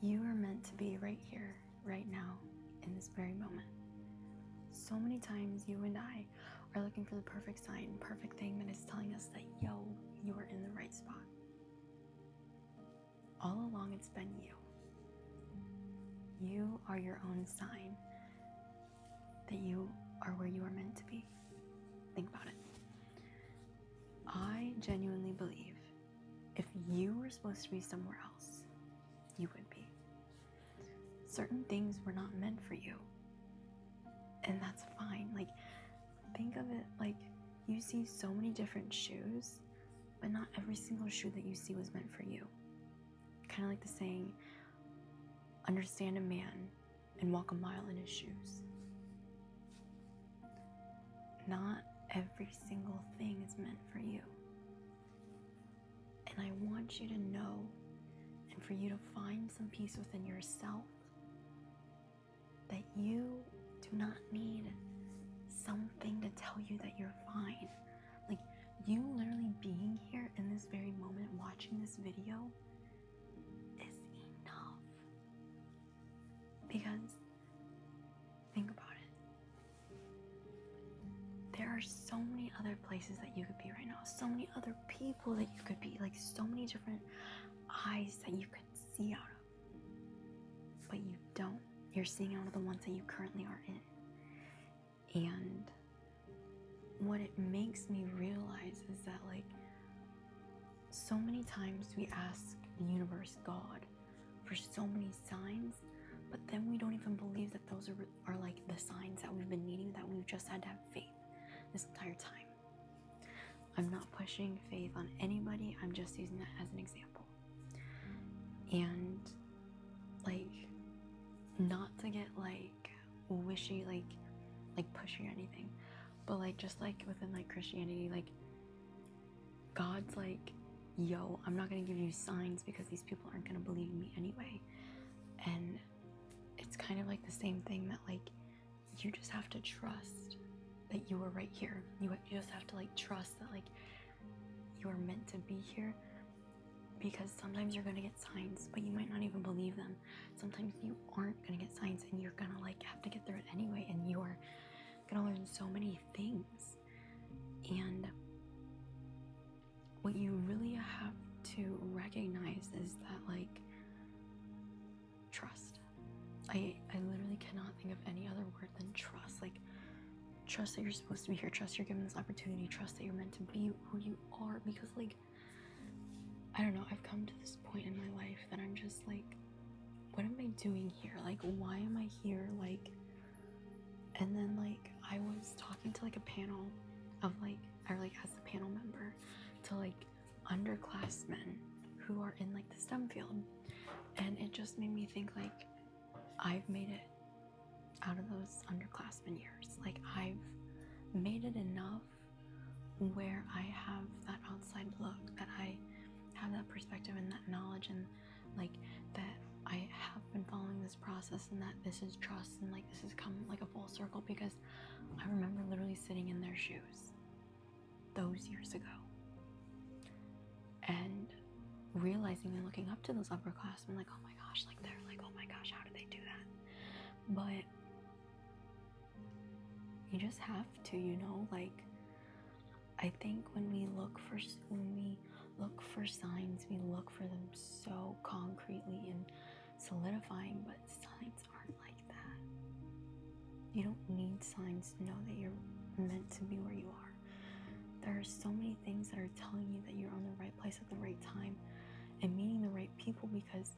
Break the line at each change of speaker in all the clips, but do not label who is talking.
You are meant to be right here, right now, in this very moment. So many times you and I are looking for the perfect sign, perfect thing that is telling us that, yo, you are in the right spot. All along, it's been you. You are your own sign that you are where you are meant to be. Think about it. I genuinely believe if you were supposed to be somewhere else, you would be. Certain things were not meant for you, and that's fine. Like, think of it like you see so many different shoes, but not every single shoe that you see was meant for you. Kind of like the saying, understand a man and walk a mile in his shoes. Not every single thing is meant for you. And I want you to know, and for you to find some peace within yourself, that you do not need something to tell you that you're fine. Like, you literally being here in this very moment, watching this video, is enough. Because, think about it. There are so many other places that you could be right now, so many other people that you could be, like so many different eyes that you could see out of. But you don't. You're seeing out of the ones that you currently are in. And what it makes me realize is that, like, so many times we ask the universe, God, for so many signs, but then we don't even believe that those are like the signs that we've been needing, that we've just had to have faith this entire time. I'm not pushing faith on anybody, I'm just using that as an example. And like, not to get like wishy, like pushing or anything, but like just like within like Christianity, like God's like, yo, I'm not gonna give you signs because these people aren't gonna believe me anyway. And it's kind of like the same thing, that like you just have to trust that you are right here. You just have to like trust that like you are meant to be here, because sometimes you're gonna get signs but you might not even believe them. Sometimes you aren't gonna get signs and you're gonna like have to get through it anyway, and you are gonna learn so many things. And what you really have to recognize is that like trust. I literally cannot think of any other word than trust. Like, trust that you're supposed to be here, trust you're given this opportunity, trust that you're meant to be who you are. Because like, I don't know, I've come to this point in my life that I'm just like, what am I doing here? Like, why am I here? Like, and then like I was talking to like a panel of like, or like as a panel member to like underclassmen who are in like the STEM field, and it just made me think like, I've made it out of those underclassmen years. Like, I've made it enough where I have that outside look, that I have that perspective and that knowledge, and like that I have been following this process, and that this is trust, and like this has come like a full circle, because I remember literally sitting in their shoes those years ago and realizing and looking up to those upperclassmen, like, oh my gosh, like they're like, oh my gosh, how do they do that? But you just have to, you know, like, I think when we look for signs, we look for them so concretely and solidifying, but signs aren't like that. You don't need signs to know that you're meant to be where you are. There are so many things that are telling you that you're on the right place at the right time and meeting the right people, because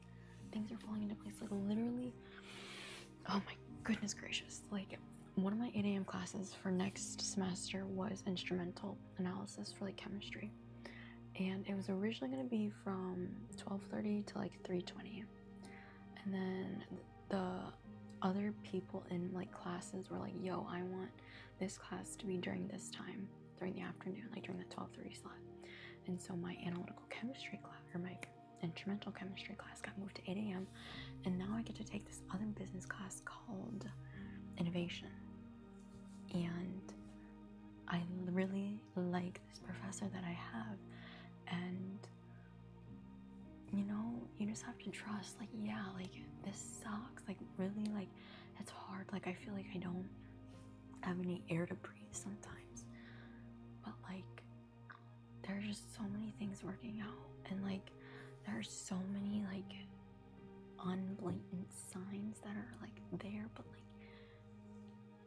things are falling into place. Like, literally, oh my goodness gracious, like one of my 8 a.m. classes for next semester was instrumental analysis for like chemistry, and it was originally going to be from 12:30 to like 3:20, and then the other people in like classes were like, yo, I want this class to be during this time, during the afternoon, like during the 12:30 slot. And so my analytical chemistry class, or my instrumental chemistry class, got moved to 8 a.m. and now I get to take this other business class called innovation. And I really like this professor that I have, and you know, you just have to trust, like, yeah, like, this sucks, like, really, like, it's hard, like, I feel like I don't have any air to breathe sometimes, but, like, there's just so many things working out, and, like, there's so many, like, unblatant signs that are, like, there, but, like,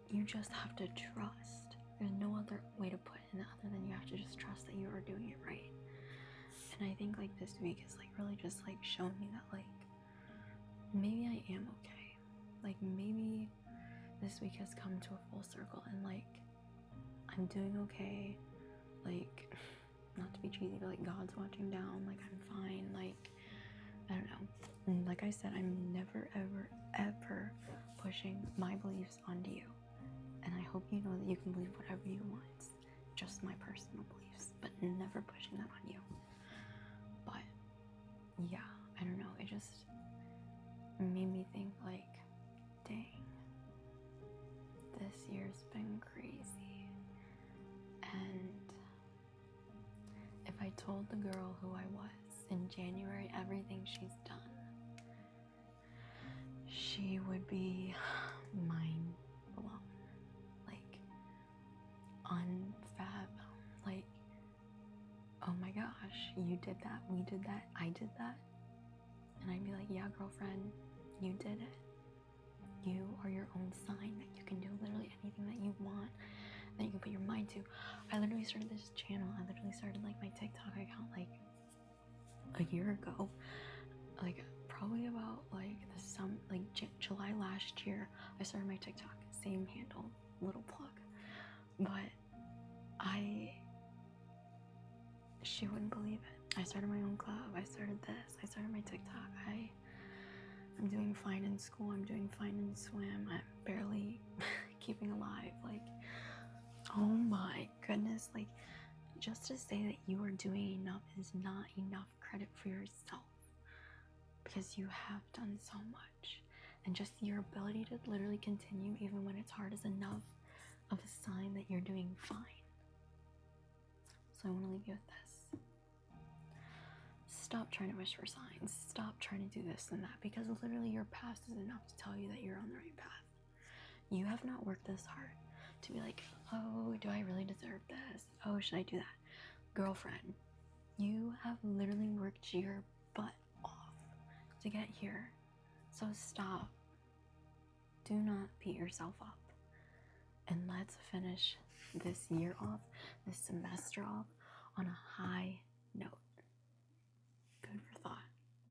you just have to trust. There's no other way to put it other than you have to just trust that you are doing it right. And I think, like, this week is, like, really just, like, shown me that, like, maybe I am okay. Like, maybe this week has come to a full circle, and, like, I'm doing okay. Like, not to be cheesy, but, like, God's watching down. Like, I'm fine. Like, I don't know. And like I said, I'm never, ever, ever pushing my beliefs onto you. And I hope you know that you can believe whatever you want. It's just my personal beliefs, but never pushing them on you. But yeah, I don't know. It just made me think, like, dang, this year's been crazy. And if I told the girl who I was in January everything she's done, she would be mind blown. Like, unfathom. Like, oh my gosh, you did that, we did that, I did that. And I'd be like, yeah, girlfriend, you did it. You are your own sign that you can do literally anything that you want, that you can put your mind to. I literally started this channel. I literally started, like, my TikTok account, like, a year ago. Like, probably about, like, July last year, I started my TikTok. Same handle, little plug. But she wouldn't believe it. I started my own club. I started this. I started my TikTok. I'm doing fine in school. I'm doing fine in swim. I'm barely keeping alive. Like, oh my goodness. Like, just to say that you are doing enough is not enough credit for yourself, because you have done so much. And just your ability to literally continue even when it's hard is enough of a sign that you're doing fine. So I want to leave you with this. Stop trying to wish for signs. Stop trying to do this and that, because literally your past is enough to tell you that you're on the right path. You have not worked this hard to be like, oh, do I really deserve this? Oh, should I do that? Girlfriend, you have literally worked your butt off to get here. So stop. Do not beat yourself up. And let's finish this year off, this semester off, on a high note.